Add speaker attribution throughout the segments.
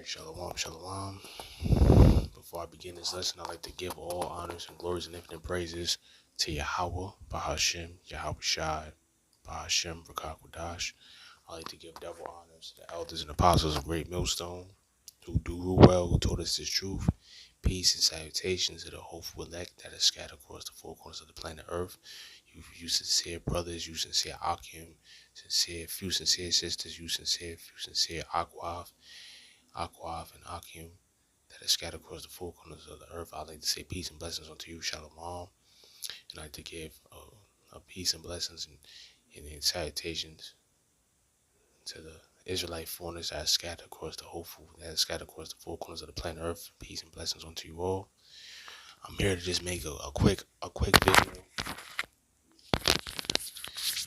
Speaker 1: Alright, shalom, shalom. Before I begin this lesson, I'd like to give all honors and glories and infinite praises to Yahweh, Bahashem, Yahweh Shai, Bahashem, Rakakwadash. I'd like to give double honors to the elders and apostles of Great Millstone, who do well, who taught us this truth. Peace and salutations to the hopeful elect that is scattered across the four corners of the planet Earth. You sincere brothers, you sincere Akim, few sincere sisters, few sincere Aquaf and Akim that is scattered across the four corners of the earth. I'd like to say peace and blessings unto you, Shalom. And I'd like to give peace and blessings and salutations to the Israelite foreigners that are scattered across the four corners of the planet Earth. Peace and blessings unto you all. I'm here to just make a quick video.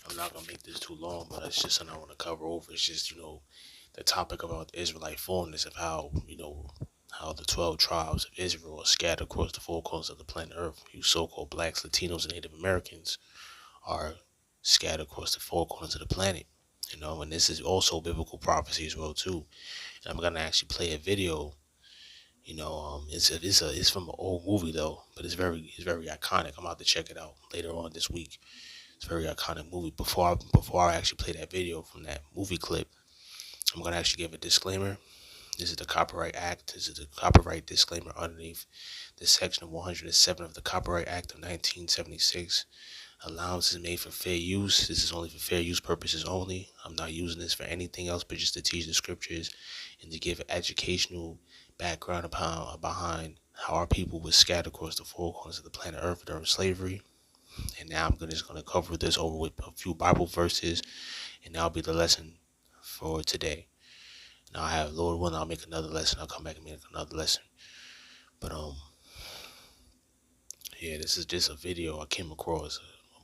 Speaker 1: I'm not gonna make this too long, but it's just something I want to cover over. It's just the topic about the Israelite foreigners, of how how the 12 tribes of Israel are scattered across the four corners of the planet Earth. You so-called blacks, Latinos, and Native Americans are scattered across the four corners of the planet. And this is also biblical prophecy as well too. And I'm gonna actually play a video. It's from an old movie though, but it's very iconic. I'm about to check it out later on this week. It's a very iconic movie. Before I actually play that video from that movie clip, I'm gonna actually give a disclaimer. This is the Copyright Act. This is the copyright disclaimer underneath the section of 107 of the Copyright Act of 1976. Allowance is made for fair use. This is only for fair use purposes only. I'm not using this for anything else but just to teach the scriptures and to give educational background behind how our people were scattered across the four corners of the planet Earth during slavery. And now I'm just going to cover this over with a few Bible verses, and that'll be the lesson for today. Now I have, Lord willing, I'll make another lesson. I'll come back and make another lesson. But yeah, this is just a video I came across, a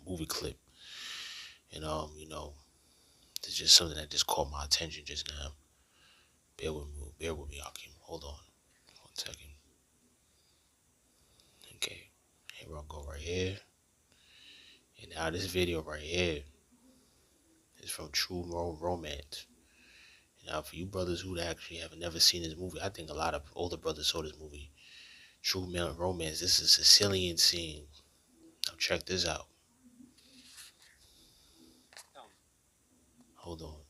Speaker 1: movie clip, and it's just something that just caught my attention just now. Bear with me, Akim. Hold on, 1 second. Okay, here I'll go right here. And now this video right here is from True Romance. Now, for you brothers who actually have never seen this movie, I think a lot of older brothers saw this movie. True Romance. This is a Sicilian scene. Now check this out. Hold on.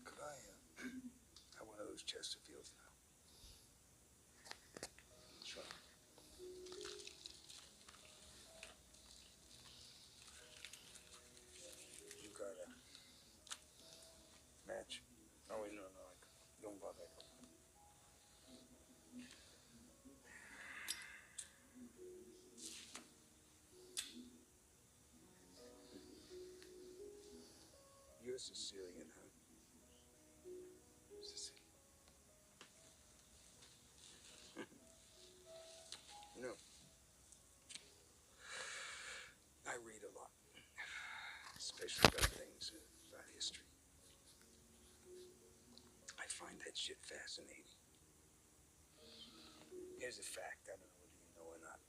Speaker 2: Could I have one of those Chesterfields now? Sure. You got a match? Oh, wait, no, don't bother. You're Sicilian, huh? Sicilian. No. I read a lot, especially about things about history. I find that shit fascinating. Here's a fact, I don't know whether you know or not.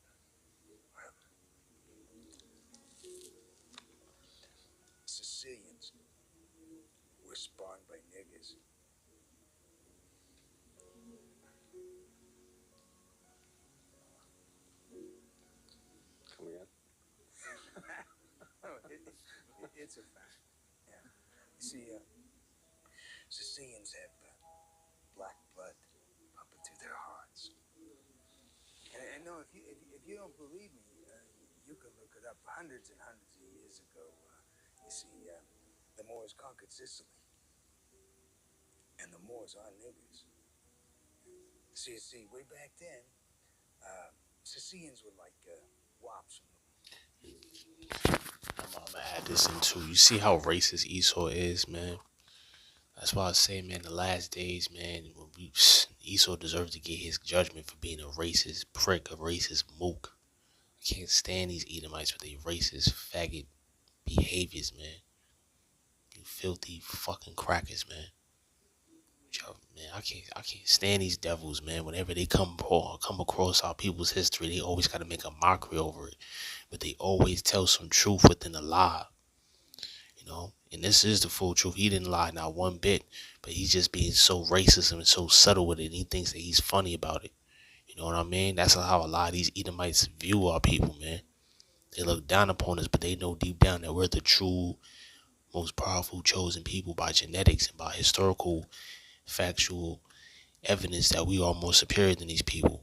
Speaker 2: Sicilians were spawned by niggers. Come again? It's a fact. Yeah. You see, Sicilians have black blood pumping through their hearts. And no, if you don't believe me, you can look it up. Hundreds and hundreds of years ago, you see, the Moors conquered Sicily, and the Moors are niggers. See, way back then, Sicilians were like wops.
Speaker 1: I'm gonna add this in too. You see how racist Esau is, man? That's why I say, man, the last days, man, Esau deserves to get his judgment for being a racist prick, a racist mook. I can't stand these Edomites with their racist faggot behaviors, man. You filthy fucking crackers, man. Yo, man, I can't stand these devils, man. Whenever they come across our people's history, they always got to make a mockery over it. But they always tell some truth within a lie, you know. And this is the full truth. He didn't lie not one bit, but he's just being so racist and so subtle with it. And he thinks that he's funny about it. You know what I mean? That's how a lot of these Edomites view our people, man. They look down upon us, but they know deep down that we're the true, most powerful, chosen people by genetics and by historical, factual evidence that we are more superior than these people,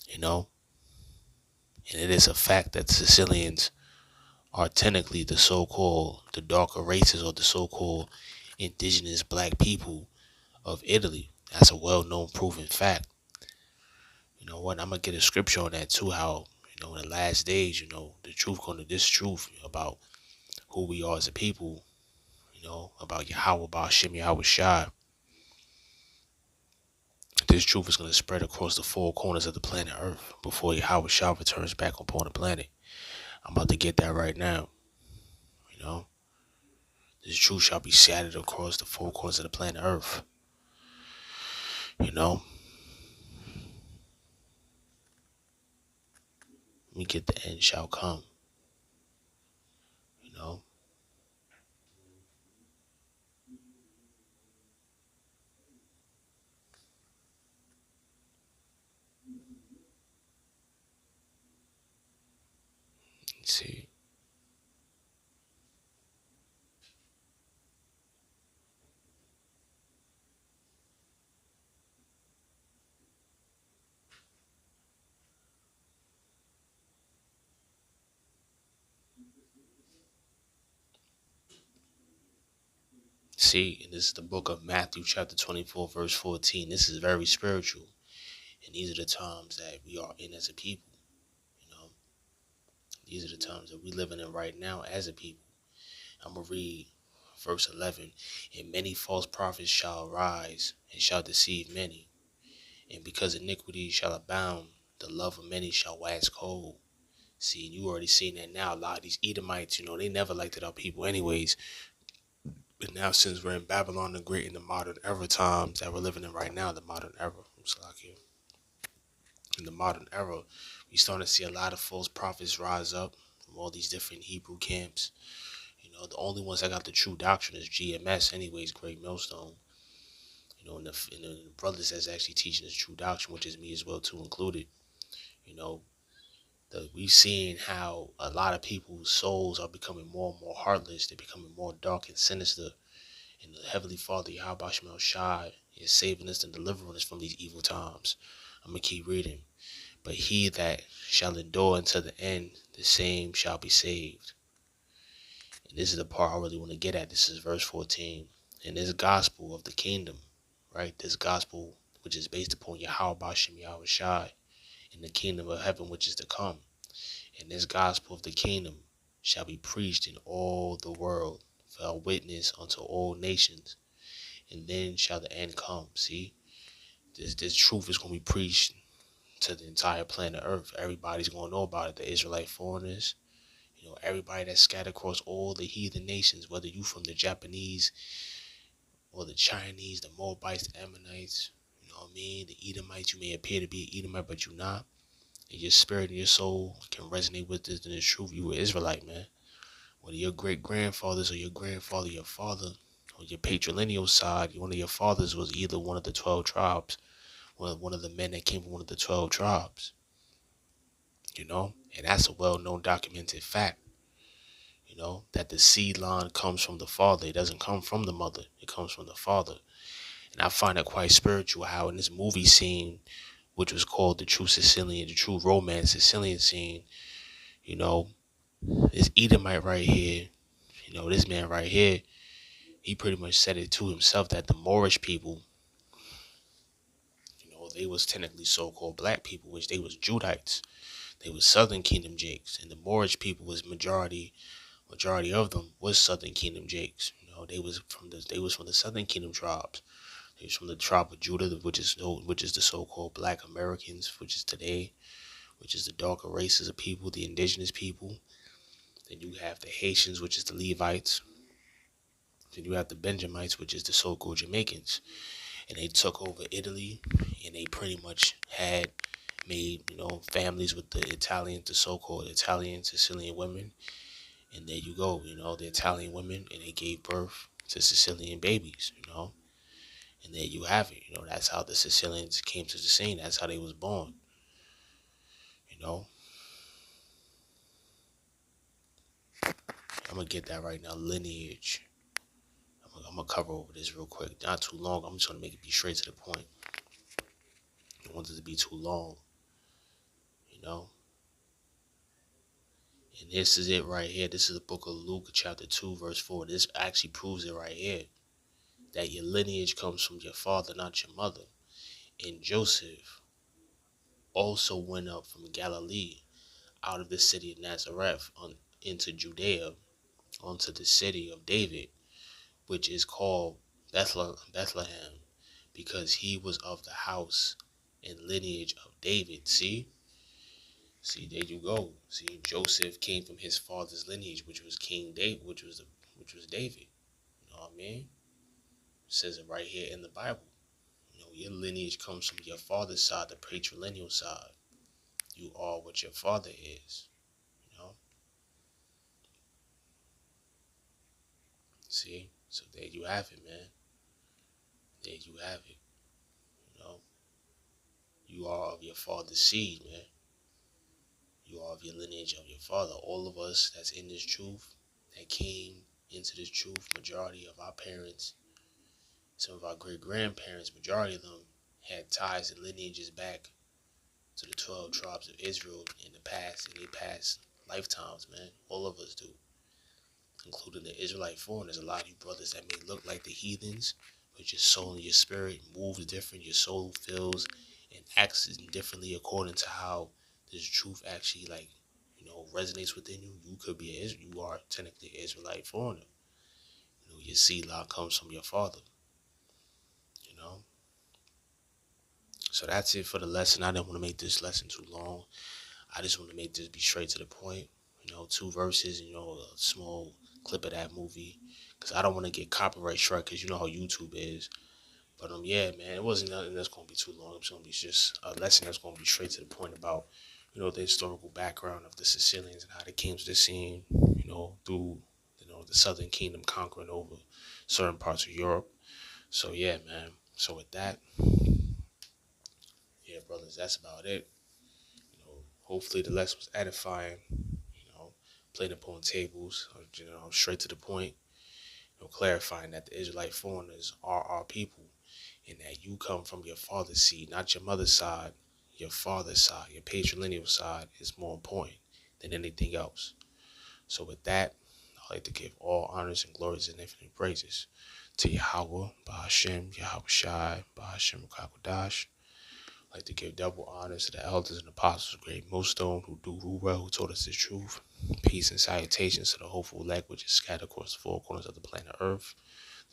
Speaker 1: you know? And it is a fact that Sicilians are technically the so-called, the darker races or the so-called indigenous black people of Italy. That's a well-known proven fact. You know what? I'm going to get a scripture on that too, how, in the last days, the truth going to this truth about who we are as a people, about Yahweh, about Shem Yahweh Shai. This truth is going to spread across the four corners of the planet Earth before Yahweh Shah returns back upon the planet. I'm about to get that right now. You know, this truth shall be scattered across the four corners of the planet Earth. You know, we get the end shall come. You know, see, and this is the book of Matthew, chapter 24, verse 14. This is very spiritual, and these are the times that we are in as a people. You know, these are the times that we living in right now as a people. I'm gonna read verse 11. And many false prophets shall arise and shall deceive many. And because iniquity shall abound, the love of many shall wax cold. See, you already seen that now. A lot of these Edomites, they never liked it our people anyways. But now since we're in Babylon the Great in the modern era times that we're living in right now, the modern era, in the modern era, we starting to see a lot of false prophets rise up from all these different Hebrew camps. The only ones that got the true doctrine is GMS anyways, Great Millstone. And the brothers that's actually teaching this true doctrine, which is me as well too included. You know, we've seen how a lot of people's souls are becoming more and more heartless. They're becoming more dark and sinister. And the Heavenly Father, Yahweh Shemel Shai, is saving us and delivering us from these evil times. I'm going to keep reading. But he that shall endure until the end, the same shall be saved. And this is the part I really want to get at. This is verse 14. And this gospel of the kingdom, right? This gospel which is based upon Yahweh Bashem Yahweh Shai in the kingdom of heaven which is to come. And this gospel of the kingdom shall be preached in all the world for a witness unto all nations. And then shall the end come. See, this truth is going to be preached to the entire planet Earth. Everybody's going to know about it. The Israelite foreigners, everybody that's scattered across all the heathen nations, whether you from the Japanese or the Chinese, the Moabites, the Ammonites, you know what I mean? The Edomites, you may appear to be an Edomite, but you're not. And your spirit and your soul can resonate with this and the truth. You were Israelite, man. Whether your great grandfathers or your grandfather, your father, or your patrilineal side, one of your fathers was either one of the 12 tribes, one of the men that came from one of the 12 tribes. And that's a well-known documented fact. That the seed line comes from the father. It doesn't come from the mother. It comes from the father. And I find it quite spiritual how in this movie scene, which was called the true Sicilian, the true romance Sicilian scene, you know, this Edomite right here, this man right here, he pretty much said it to himself that the Moorish people, they was technically so-called black people, which they was Judites. They was Southern Kingdom Jakes. And the Moorish people was majority of them was Southern Kingdom Jakes. They was from the Southern Kingdom tribes. They was from the tribe of Judah, which is the so-called Black Americans, which is today, which is the darker races of people, the indigenous people. Then you have the Haitians, which is the Levites. Then you have the Benjamites, which is the so-called Jamaicans. and they took over Italy, and they pretty much had made, families with the Italian, the so-called Italian Sicilian women. And there you go, the Italian women, and they gave birth to Sicilian babies, and there you have it. That's how the Sicilians came to the scene. That's how they was born, you know. I'm gonna get that right now. Lineage. I'm gonna cover over this real quick. Not too long. I'm just gonna make it be straight to the point. I don't want it to be too long, you know. And this is it right here. This is the book of Luke, chapter 2, verse 4. This actually proves it right here. That your lineage comes from your father, not your mother. And Joseph also went up from Galilee, out of the city of Nazareth, into Judea, unto the city of David, which is called Bethlehem, because he was of the house and lineage of David. See, there you go. See, Joseph came from his father's lineage, which was King David, which was David. You know what I mean? It says it right here in the Bible. Your lineage comes from your father's side, the patrilineal side. You are what your father is. You know. See, so there you have it, man. There you have it. You know, you are of your father's seed, man. You are of your lineage of your father. All of us that's in this truth, that came into this truth, majority of our parents, some of our great grandparents, majority of them had ties and lineages back to the 12 tribes of Israel in the past, in their past lifetimes, man. All of us do, including the Israelite foreigners. A lot of you brothers that may look like the heathens, but your soul and your spirit moves different. Your soul feels and acts differently according to how this truth actually, resonates within you. You could be you are technically an Israelite foreigner. Your seed line comes from your father. You know. So that's it for the lesson. I didn't want to make this lesson too long. I just want to make this be straight to the point. 2 verses, a small clip of that movie. Because I don't want to get copyright struck, because you know how YouTube is. But yeah, man, it wasn't nothing that's going to be too long. It's going to be just a lesson that's going to be straight to the point about, the historical background of the Sicilians and how they came to the scene, through, the Southern Kingdom conquering over certain parts of Europe. So yeah, man. So with that, yeah, brothers, that's about it. Hopefully the lesson was edifying, playing upon tables, straight to the point, clarifying that the Israelite foreigners are our people, and that you come from your father's seed, not your mother's side. Your father's side, your patrilineal side is more important than anything else. So with that, I'd like to give all honors and glories and infinite praises to Yahweh, Bahashem, Yahweh Shai, Bahashem Rakakwadash. I'd like to give double honors to the elders and apostles of Great Millstone who do rule well, who taught us the truth. Peace and salutations to the hopeful elect which is scattered across the 4 corners of the planet Earth.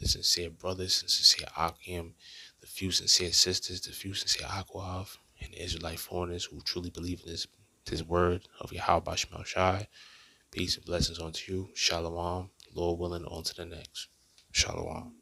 Speaker 1: The sincere brothers and sincere Akim, the few sincere sisters, the few sincere Aquav, and the Israelite foreigners who truly believe in this word of Yahweh Bashmal Shai. Peace and blessings unto you. Shalom. Lord willing, on to the next. Shalom.